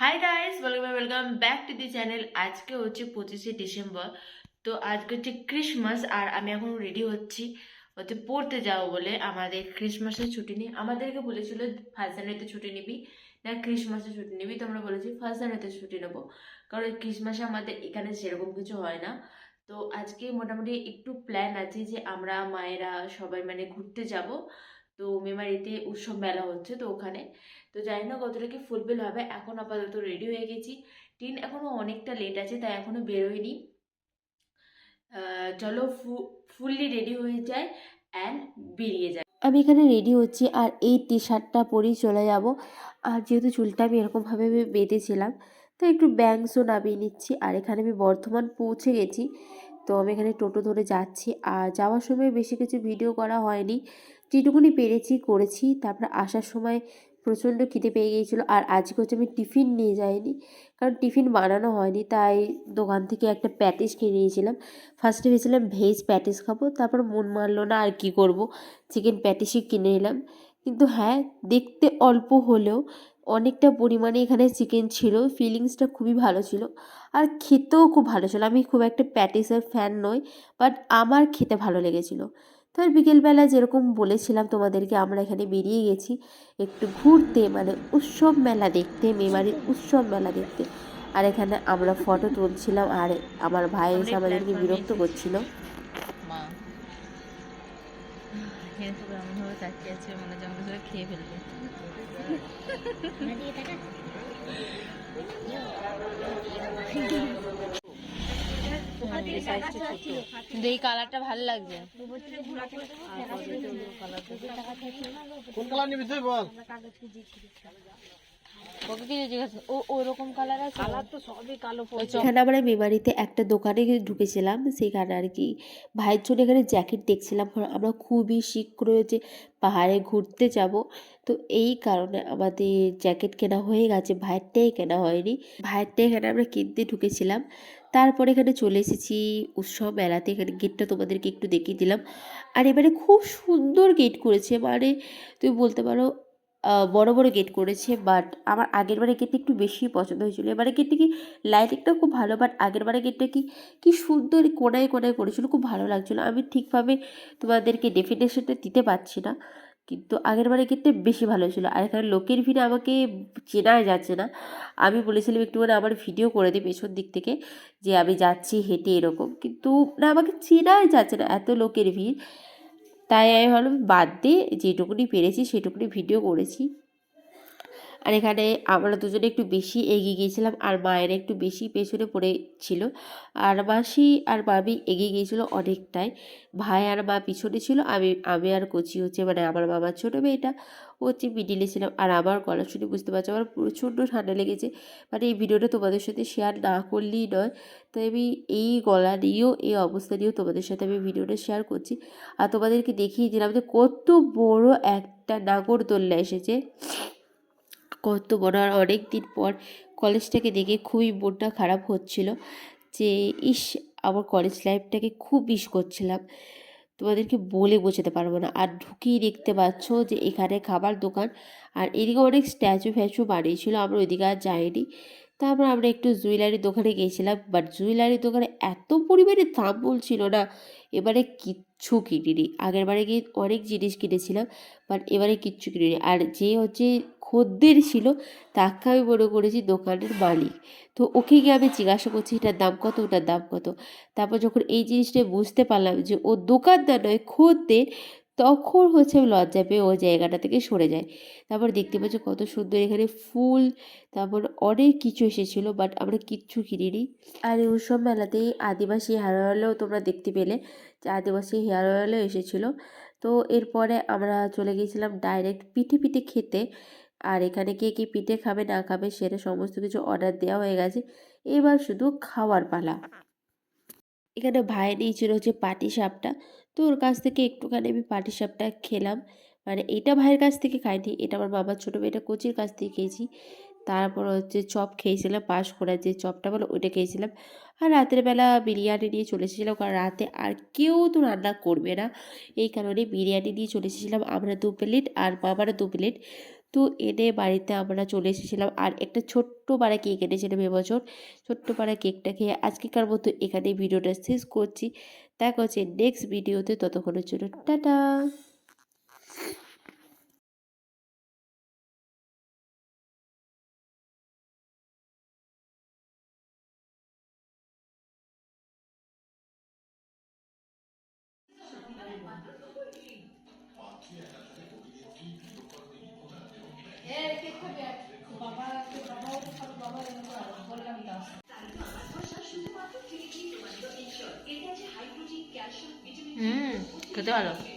Hi guys, welcome back to the channel. আজকে হচ্ছে 25শে December. তো আজকে হচ্ছে ক্রিসমাস আর আমি এখন রেডি হচ্ছে পড়তে যাবো বলে। আমাদের ক্রিসমাসের ছুটি নেই, আমাদেরকে বলেছিল ফার্স্ট জানুয়ারিতে ছুটি নিবি না ক্রিসমাসে ছুটি নিবি, তো আমরা বলেছি ফার্স্ট জানুয়ারিতে ছুটি নেবো, কারণ ক্রিসমাসে আমাদের এখানে সেরকম কিছু হয় না। তো আজকে মোটামুটি একটু প্ল্যান আছে যে আমরা মায়েরা সবাই মানে ঘুরতে যাব। তো মেমারিতে উৎসব মেলা হচ্ছে, তো ওখানে তো জানি না কতটা কি ফুলফিল হবে। এখন আপাতত রেডি হয়ে গেছি, টিন এখনো অনেকটা লেট আছে তাই এখনো বেরোয়নি। চলো ফুললি রেডি হয়ে যায় অ্যান্ড বেরিয়ে যায়। আমি এখানে রেডি হচ্ছি আর এই টি শার্টটা পরেই চলে যাব। আর যেহেতু চুলটা আমি এরকমভাবে বেঁধেছিলাম, তো একটু ব্যাংসও নামিয়ে নিচ্ছি। আর এখানে আমি বর্ধমান পৌঁছে গেছি, তো আমি এখানে টোটো ধরে যাচ্ছি। আর যাওয়ার সময় বেশি কিছু ভিডিও করা হয়নি, যেটুকুনি পেরেছি করেছি। তারপর আসার সময় প্রচণ্ড খিদে পেয়ে গিয়েছিলো। আর আজকে হচ্ছে আমি টিফিন নিয়ে যাইনি, কারণ টিফিন বানানো হয়নি, তাই দোকান থেকে একটা প্যাটিস কিনে নিয়েছিলাম। ফার্স্টে ভেবেছিলাম ভেজ প্যাটিস খাবো, তারপর মন মানলো না, আর কি করব, চিকেন প্যাটিসই কিনে নিলাম। কিন্তু হ্যাঁ, দেখতে অল্প হলেও অনেকটা পরিমাণে এখানে চিকেন ছিল, ফিলিংসটা খুবই ভালো ছিল আর খেতেও খুব ভালো ছিল। আমি খুব একটা প্যাটিসের ফ্যান নই, বাট আমার খেতে ভালো লেগেছিলো। তো আর বিকেলবেলা যেরকম বলেছিলাম তোমাদেরকে, আমরা এখানে বেরিয়ে গেছি একটু ঘুরতে, মানে উৎসব মেলা দেখতে, মেমারির উৎসব মেলা দেখতে। আর এখানে আমরা ফটো তুলছিলাম আর আমার ভাই এসে আমাদেরকে বিরক্ত করছিল। মা এমনভাবে তাকিয়ে আছে, মনে হচ্ছে আমাদের সবাই খেয়ে ফেলবে। কিন্তু এই কালারটা ভালো লাগছে। কোন কালার নিবি তুই বল? এখানে আমরা মেমারিতে একটা দোকানে ঢুকেছিলাম, সেখানে আর কি ভাইয়ের জন্য এখানে জ্যাকেট দেখছিলাম। কারণ আমরা খুবই শীঘ্রই যে পাহাড়ে ঘুরতে যাব, তো এই কারণে আমাদের জ্যাকেট কেনা হয়ে গেছে, ভাইয়েরটাই কেনা হয়নি। ভাইয়েরটাই এখানে আমরা কিনতে ঢুকেছিলাম। তারপরে এখানে চলে এসেছি উৎসব মেলাতে। এখানে গেটটা তোমাদেরকে একটু দেখিয়ে দিলাম। আর এবারে খুব সুন্দর গেট করেছে, মানে তুমি বলতে পারো বড় বড় গেট করেছে। বাট আমার আগের বারে গেটটা একটু বেশি পছন্দ হয়েছিল। এবারে গেটটা কি লাইটিংটা খুব ভালো, বাট আগের বারে গেটটা কি কি সুন্দর কোনায় কোনায় করেছিল, খুব ভালো লাগছিলো। আমি ঠিকভাবে তোমাদেরকে ডেফিনেশনটা দিতে পারছি না, কিন্তু আগের বারে গেটটা বেশি ভালো ছিল। আর এখানে লোকের ভিড়ে আমাকে চেনাই যাচ্ছে না। আমি বলেছিলাম একটুখানি আমার ভিডিও করে দিই পেছন দিক থেকে, যে আমি যাচ্ছি হেঁটে এরকম, কিন্তু না, আমাকে চেনাই যাচ্ছে না, এত লোকের ভিড়। তাই আমি ভাবলাম বাদ দিয়ে যেটুকুনি পেরেছি সেটুকুনি ভিডিও করেছি। আর এখানে আমরা দুজনে একটু বেশি এগিয়ে গিয়েছিলাম আর মায়ের একটু বেশি পেছনে পড়েছিল। আর মাসি আর মামি এগিয়ে গিয়েছিলো অনেকটাই, ভাই আর মা পিছনে ছিল, আমি আর কচি হচ্ছে মানে আমার মামার ছোটো মেয়েটা হচ্ছে মিডিলে ছিলাম। আর আমার গলা শুনে বুঝতে পারছো আমার প্রচণ্ড ঠান্ডা লেগেছে, মানে এই ভিডিওটা তোমাদের সাথে শেয়ার না করলেই নয়। তাই আমি এই গলা নিয়েও এই অবস্থা নিয়েও তোমাদের সাথে আমি ভিডিওটা শেয়ার করছি। আর তোমাদেরকে দেখিয়ে দিলাম যে কত বড় একটা নাগরদোল্লা এসেছে, কত বড়। আর অনেক দিন পর কলেজটাকে দেখে খুবই মনটা খারাপ হচ্ছিল, যে ইস, আমার কলেজ লাইফটাকে খুব মিস করছিলাম, তোমাদেরকে বলে বোঝাতে পারবো না। আর ঢুকিয়ে দেখতে পাচ্ছ যে এখানে খাবার দোকান, আর এদিকে অনেক স্ট্যাচু ফ্যাচু বানিয়েছিল, আমরা ওইদিকে আর যাইনি। তারপর আমরা একটু জুয়েলারি দোকানে গিয়েছিলাম, বাট জুয়েলারি দোকানে এত পরিমাণে দাম বলছিল না, এবারে কিচ্ছু কিনিনি। আগের বারে গিয়ে অনেক জিনিস কিনেছিলাম, বাট এবারে কিচ্ছু কিনিনি। আর যে হচ্ছে খদ্দের ছিল, তাকে আমি মনে করেছি দোকানের মালিক। তো ওকে গিয়ে আমি জিজ্ঞাসা করছি এটার দাম কত, ওটার দাম কত। তারপর যখন এই জিনিসটা বুঝতে পারলাম যে ও দোকানদার নয়, খদ্দের, তখন হচ্ছে আমি লজ্জা পেয়ে ওই জায়গাটা থেকে সরে যাই। তারপর দেখতে পাচ্ছি কত সুন্দর এখানে ফুল, তারপর অনেক কিছু এসেছিলো, বাট আমরা কিচ্ছু কিনিনি। আর এই উৎসব মেলাতেই আদিবাসী হেয়ার অয়েলও তোমরা দেখতে পেলে, যে আদিবাসী হেয়ার অয়েলও এসেছিলো। তো এরপরে আমরা চলে গিয়েছিলাম ডাইরেক্ট পিঠে পিঠে খেতে। আর এখানে কে কী পিঠে খাবে না খাবে সেটা সমস্ত কিছু অর্ডার দেওয়া হয়ে গেছে, এবার শুধু খাওয়ার পালা। এখানে ভাই নিয়েছিল হচ্ছে পাটিসাপটা, তো ওর কাছ থেকে একটুখানি আমি পাটিসাপটা খেলাম। মানে এটা ভাইয়ের কাছ থেকে খাইনি, এটা আমার বাবার ছোটো মেয়েটা কোচির কাছ থেকে খেয়েছি। তারপর হচ্ছে চপ খেয়েছিলাম, পাশ করার যে চপটা বলো ওইটা খেয়েছিলাম। আর রাতের বেলা বিরিয়ানি নিয়ে চলে এসেছিলাম, কারণ রাতে আর কেউ তো রান্না করবে না, এই কারণে বিরিয়ানি নিয়ে চলে এসেছিলাম আমরা 2 প্লেট আর বাবারও 2 প্লেট। তো এনে বাড়িতে আমরা চলে এসেছিলাম আর একটা ছোট্ট পাড়া কেক এনেছিলাম এবছর। ছোট্ট পাড়া কেকটা খেয়ে আজকেকার মতো এখানেই ভিডিওটা শেষ করছি। দেখা হচ্ছে নেক্সট ভিডিওতে, ততক্ষণের জন্য টাটা। খেতে ভালো।